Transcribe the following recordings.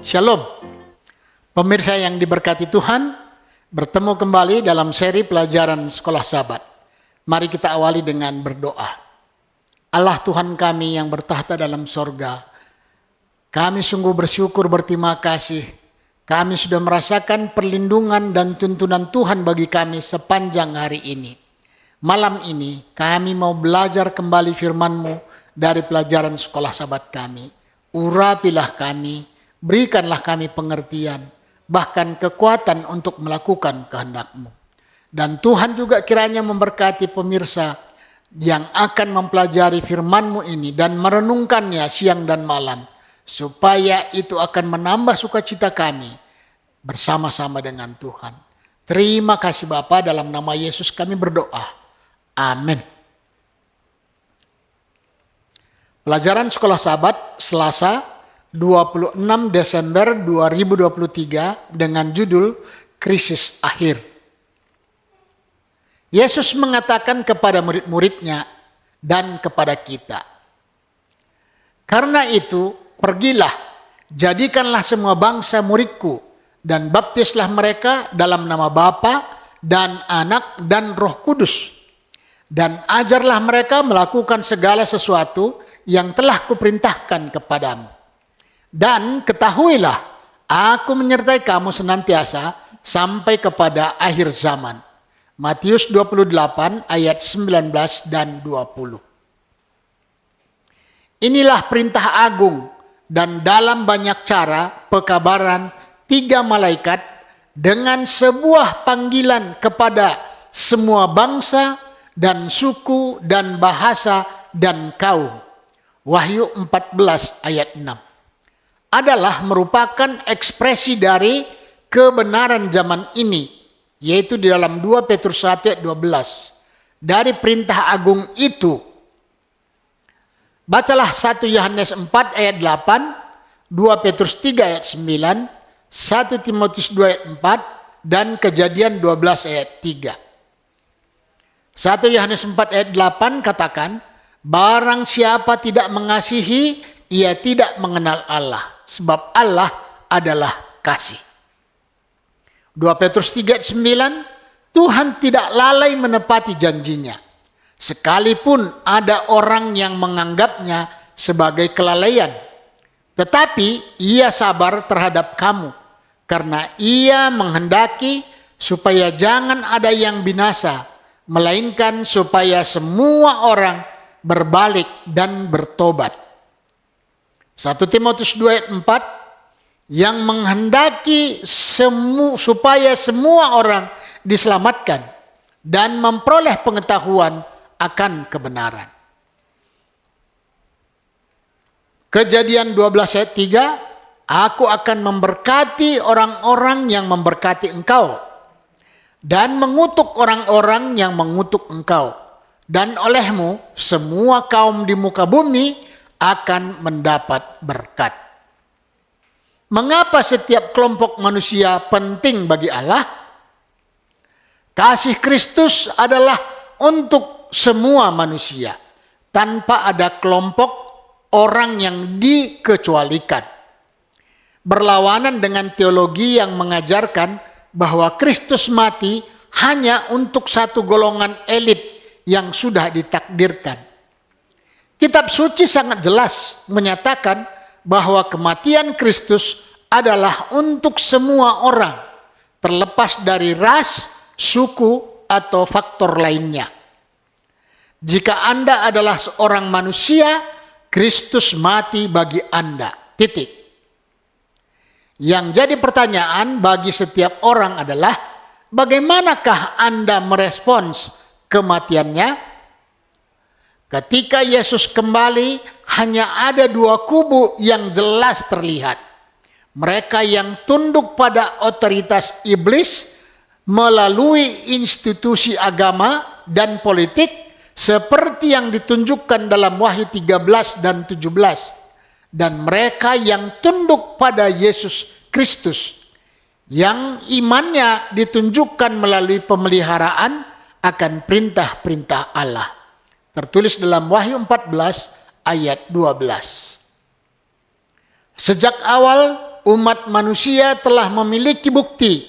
Shalom, pemirsa yang diberkati Tuhan, bertemu kembali dalam seri pelajaran Sekolah Sabat. Mari kita awali dengan berdoa. Allah Tuhan kami yang bertahta dalam sorga, kami sungguh bersyukur berterima kasih. Kami sudah merasakan perlindungan dan tuntunan Tuhan bagi kami sepanjang hari ini. Malam ini kami mau belajar kembali firman-Mu dari pelajaran Sekolah Sabat kami. Urapilah kami, berikanlah kami pengertian, bahkan kekuatan untuk melakukan kehendak-Mu. Dan Tuhan juga kiranya memberkati pemirsa yang akan mempelajari firman-Mu ini dan merenungkannya siang dan malam, supaya itu akan menambah sukacita kami bersama-sama dengan Tuhan. Terima kasih Bapa, dalam nama Yesus kami berdoa. Amin. Pelajaran Sekolah Sabat Selasa 26 Desember 2023 dengan judul Krisis Akhir. Yesus mengatakan kepada murid-muridnya dan kepada kita, "Karena itu, pergilah, jadikanlah semua bangsa muridku, dan baptislah mereka dalam nama Bapa dan Anak dan Roh Kudus. Dan ajarlah mereka melakukan segala sesuatu yang telah kuperintahkan kepadamu. Dan ketahuilah, aku menyertai kamu senantiasa sampai kepada akhir zaman." Matius 28 ayat 19 dan 20. Inilah perintah agung dan dalam banyak cara pekabaran 3 malaikat dengan sebuah panggilan kepada semua bangsa dan suku dan bahasa dan kaum. Wahyu 14 ayat 6. Adalah merupakan ekspresi dari kebenaran zaman ini, yaitu di dalam 2 Petrus 1 ayat 12. Dari perintah agung itu, bacalah 1 Yohanes 4 ayat 8, 2 Petrus 3 ayat 9, 1 Timotius 2 ayat 4, dan Kejadian 12 ayat 3. 1 Yohanes 4 ayat 8 katakan, "Barang siapa tidak mengasihi, ia tidak mengenal Allah, sebab Allah adalah kasih." 2 Petrus 3 ayat 9, Tuhan tidak lalai menepati janjinya, sekalipun ada orang yang menganggapnya sebagai kelalaian. Tetapi ia sabar terhadap kamu, karena ia menghendaki supaya jangan ada yang binasa, melainkan supaya semua orang berbalik dan bertobat. 1 Timotius 2 ayat 4, yang menghendaki supaya semua orang diselamatkan dan memperoleh pengetahuan akan kebenaran. Kejadian 12 ayat 3, aku akan memberkati orang-orang yang memberkati engkau dan mengutuk orang-orang yang mengutuk engkau. Dan olehmu semua kaum di muka bumi akan mendapat berkat. Mengapa setiap kelompok manusia penting bagi Allah? Kasih Kristus adalah untuk semua manusia, tanpa ada kelompok orang yang dikecualikan. Berlawanan dengan teologi yang mengajarkan bahwa Kristus mati hanya untuk satu golongan elit yang sudah ditakdirkan. Kitab suci sangat jelas menyatakan bahwa kematian Kristus adalah untuk semua orang, terlepas dari ras, suku, atau faktor lainnya. Jika Anda adalah seorang manusia, Kristus mati bagi Anda. Titik. Yang jadi pertanyaan bagi setiap orang adalah, bagaimanakah Anda merespons kematiannya? Ketika Yesus kembali, hanya ada 2 kubu yang jelas terlihat. Mereka yang tunduk pada otoritas iblis melalui institusi agama dan politik seperti yang ditunjukkan dalam Wahyu 13 dan 17. Dan mereka yang tunduk pada Yesus Kristus, yang imannya ditunjukkan melalui pemeliharaan akan perintah-perintah Allah. Tertulis dalam Wahyu 14 ayat 12. Sejak awal umat manusia telah memiliki bukti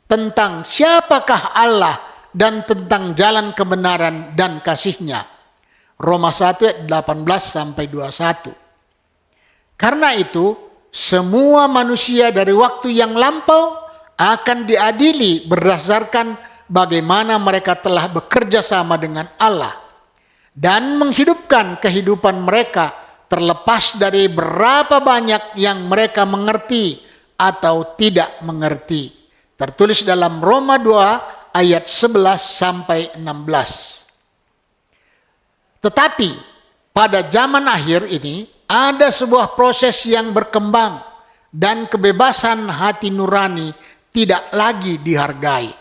tentang siapakah Allah dan tentang jalan kebenaran dan kasih-Nya. Roma 1 ayat 18-21. Karena itu, semua manusia dari waktu yang lampau akan diadili berdasarkan bagaimana mereka telah bekerja sama dengan Allah dan menghidupkan kehidupan mereka terlepas dari berapa banyak yang mereka mengerti atau tidak mengerti. Tertulis dalam Roma 2 ayat 11-16. Tetapi pada zaman akhir ini ada sebuah proses yang berkembang dan kebebasan hati nurani tidak lagi dihargai.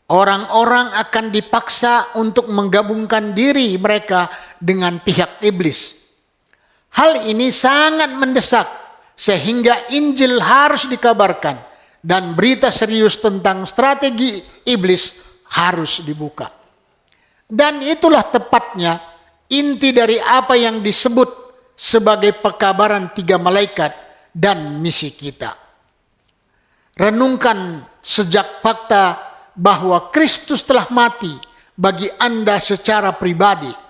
Orang-orang akan dipaksa untuk menggabungkan diri mereka dengan pihak iblis. Hal ini sangat mendesak sehingga Injil harus dikabarkan dan berita serius tentang strategi iblis harus dibuka. Dan itulah tepatnya inti dari apa yang disebut sebagai pekabaran 3 malaikat dan misi kita. Renungkan sejak fakta bahwa Kristus telah mati bagi Anda secara pribadi.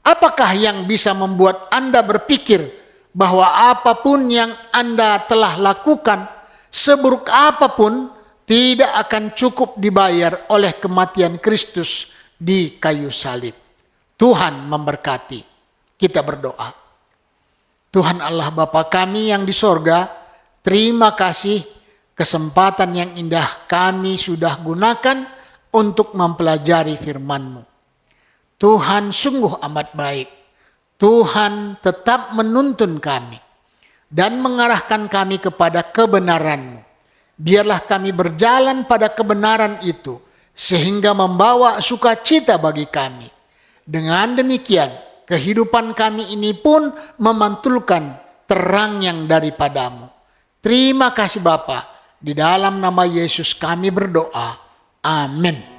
Apakah yang bisa membuat Anda berpikir bahwa apapun yang Anda telah lakukan, seburuk apapun, tidak akan cukup dibayar oleh kematian Kristus di kayu salib? Tuhan memberkati. Kita berdoa. Tuhan Allah Bapa kami yang di sorga, terima kasih kesempatan yang indah kami sudah gunakan untuk mempelajari firman-Mu. Tuhan sungguh amat baik. Tuhan tetap menuntun kami dan mengarahkan kami kepada kebenaran-Mu. Biarlah kami berjalan pada kebenaran itu sehingga membawa sukacita bagi kami. Dengan demikian, kehidupan kami ini pun memantulkan terang yang daripada-Mu. Terima kasih Bapa. Di dalam nama Yesus kami berdoa. Amin.